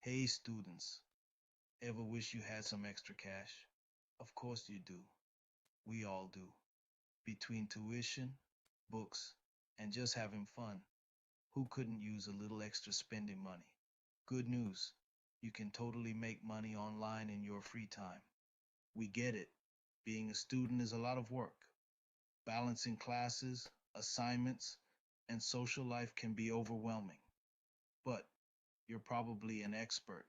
Hey students, ever wish you had some extra cash? Of course you do. We all do. Between tuition, books, and just having fun, who couldn't use a little extra spending money? Good news, you can totally make money online in your free time. We get it. Being a student is a lot of work. Balancing classes, assignments, and social life can be overwhelming. But you're probably an expert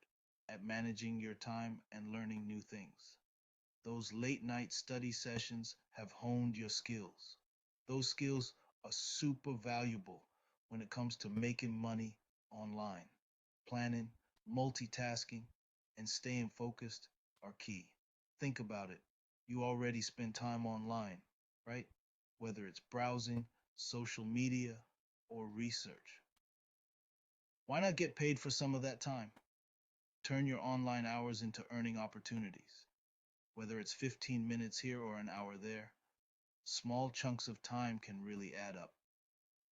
at managing your time and learning new things. Those late night study sessions have honed your skills. Those skills are super valuable when it comes to making money online. Planning, multitasking, and staying focused are key. Think about it. You already spend time online, right? Whether it's browsing, social media, or research. Why not get paid for some of that time? Turn your online hours into earning opportunities. Whether it's 15 minutes here or an hour there, small chunks of time can really add up.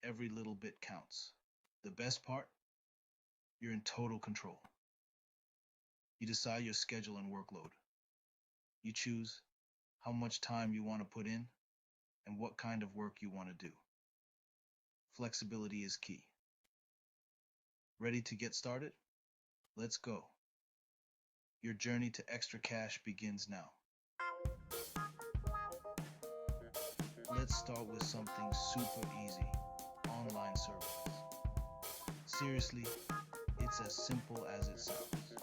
Every little bit counts. The best part? You're in total control. You decide your schedule and workload. You choose how much time you want to put in and what kind of work you want to do. Flexibility is key. Ready to get started? Let's go. Your journey to extra cash begins now. Let's start with something super easy: online surveys. Seriously, it's as simple as it sounds.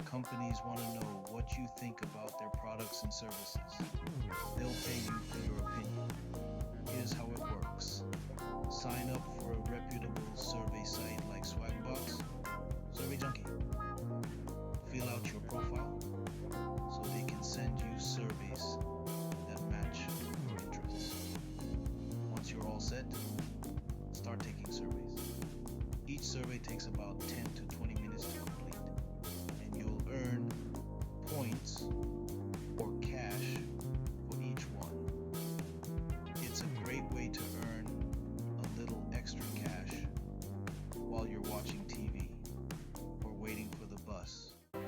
Companies want to know what you think about their products and services. They'll pay you for your opinion. Here's how it works: sign up for a reputable survey site like Swagbucks, Survey Junkie. Fill out your profile so they can send you surveys that match your interests. Once you're all set, start taking surveys. Each survey takes about 10 to 20 minutes to complete, and you'll earn points or cash for each one. It's a great way to earn a little extra cash while you're watching TV or waiting for the bus. Are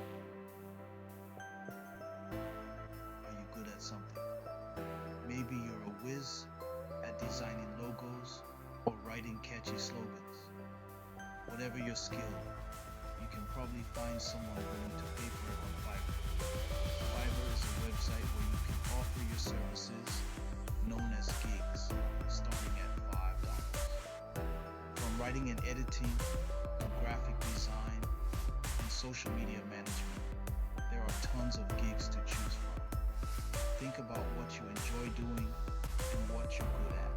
you good at something? Maybe you're a whiz at designing logos or writing catchy slogans. Whatever your skill, you can probably find someone willing to pay for it on Fiverr. Fiverr is a website where you can offer your services, known as gigs, starting at $5. From writing and editing, to graphic design, and social media management, there are tons of gigs to choose from. Think about what you enjoy doing and what you're good at.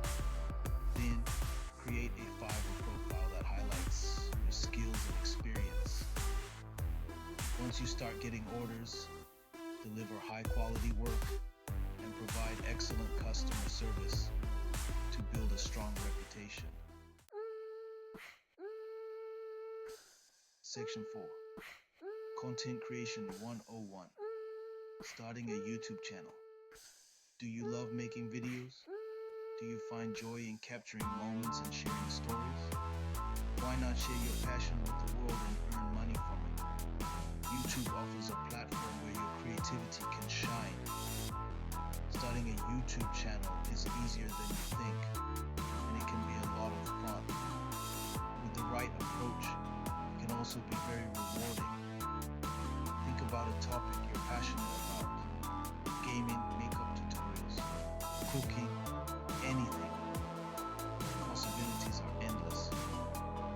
Then, create a Fiverr profile that highlights your skills and experience. Once you start getting orders, deliver high quality work, and provide excellent customer service to build a strong reputation. Section 4: Content Creation 101. Starting a YouTube channel. Do you love making videos? Do you find joy in capturing moments and sharing stories? Why not share your passion with the world and earn money from it? YouTube offers a platform where your creativity can shine. Starting a YouTube channel is easier than you think, and it can be a lot of fun. With the right approach, it can also be very rewarding. Think about a topic you're passionate about: gaming, makeup tutorials, cooking, anything. Possibilities are endless.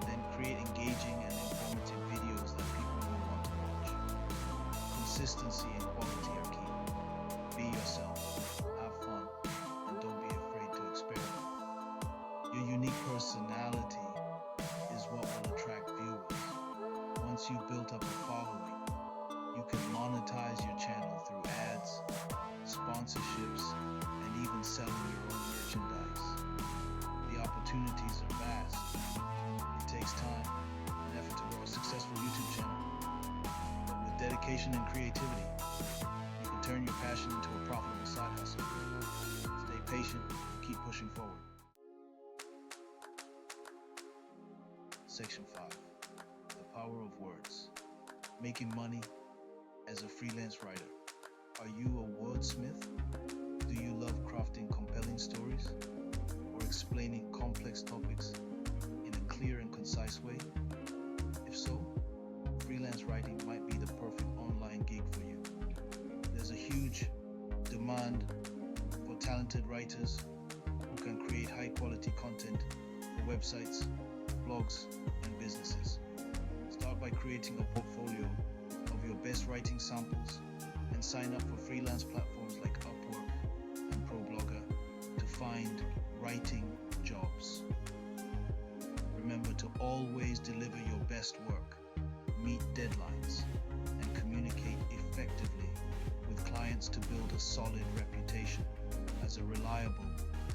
Then create engaging and informative videos that people will want to watch. Consistency and quality are key. Be yourself, have fun, and don't be afraid to experiment. Your unique personality is what will attract viewers. Once you've built up a following, you can monetize your channel through ads, sponsorships, and even selling your own merchandise. The opportunities are vast. It takes time and effort to grow a successful YouTube channel, but with dedication and creativity, you can turn your passion into a profitable side hustle. Stay patient and keep pushing forward. Section 5: The Power of Words. making money as a freelance writer. Are you a wordsmith? Do you love crafting compelling stories or explaining complex topics in a clear and concise way? If so, freelance writing might be the perfect online gig for you. There's a huge demand for talented writers who can create high quality content for websites, blogs, and businesses. Start by creating a portfolio of your best writing samples and sign up for freelance platforms like Upwork and ProBlogger to find writing jobs. Remember to always deliver your best work, meet deadlines, and communicate effectively with clients to build a solid reputation as a reliable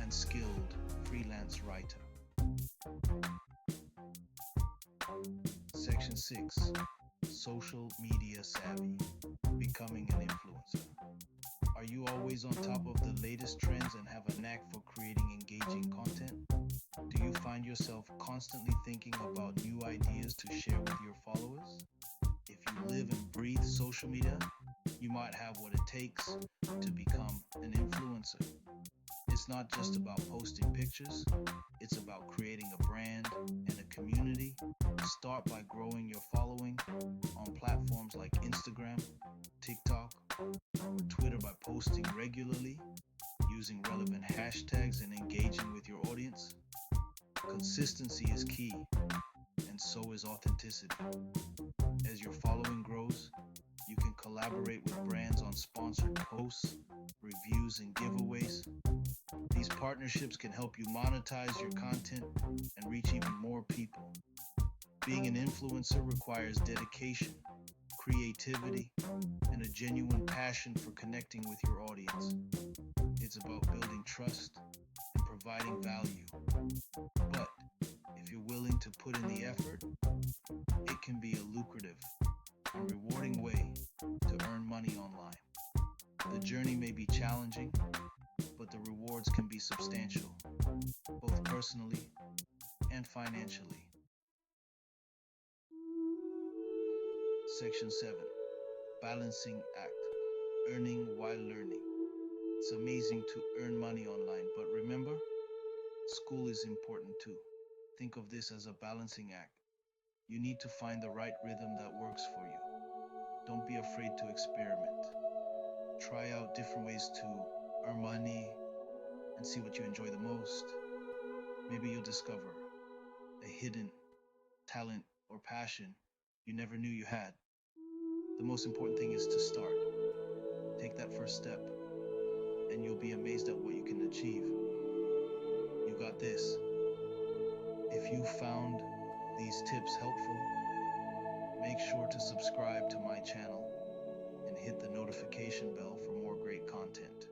and skilled freelance writer. Section 6. Social media savvy. Becoming an influencer. Are you always on top of the latest trends and have a knack for creating engaging content? Do you find yourself constantly thinking about new ideas to share with your followers? If you live and breathe social media, you might have what it takes to become an influencer. It's not just about posting pictures, it's about creating a brand and a community. Start by growing your following on platforms like Instagram, TikTok, or Twitter by posting regularly, using relevant hashtags, and engaging with your audience. Consistency is key, and so is authenticity. As your following grows, you can collaborate with brands on sponsored posts, reviews, and giveaways. These partnerships can help you monetize your content and reach even more people. Being an influencer requires dedication, creativity, and a genuine passion for connecting with your audience. It's about building trust and providing value. But if you're willing to put in the effort, it can be a lucrative and rewarding way to earn money online. The journey may be challenging, but the rewards can be substantial, both personally and financially. Section 7. Balancing act. Earning while learning. It's amazing to earn money online, but remember, school is important too. Think of this as a balancing act. You need to find the right rhythm that works for you. Don't be afraid to experiment. Try out different ways to earn money and see what you enjoy the most. Maybe you'll discover a hidden talent or passion you never knew you had. The most important thing is to start. Take that first step, and you'll be amazed at what you can achieve. You got this. If you found these tips helpful, make sure to subscribe to my channel and hit the notification bell for more great content.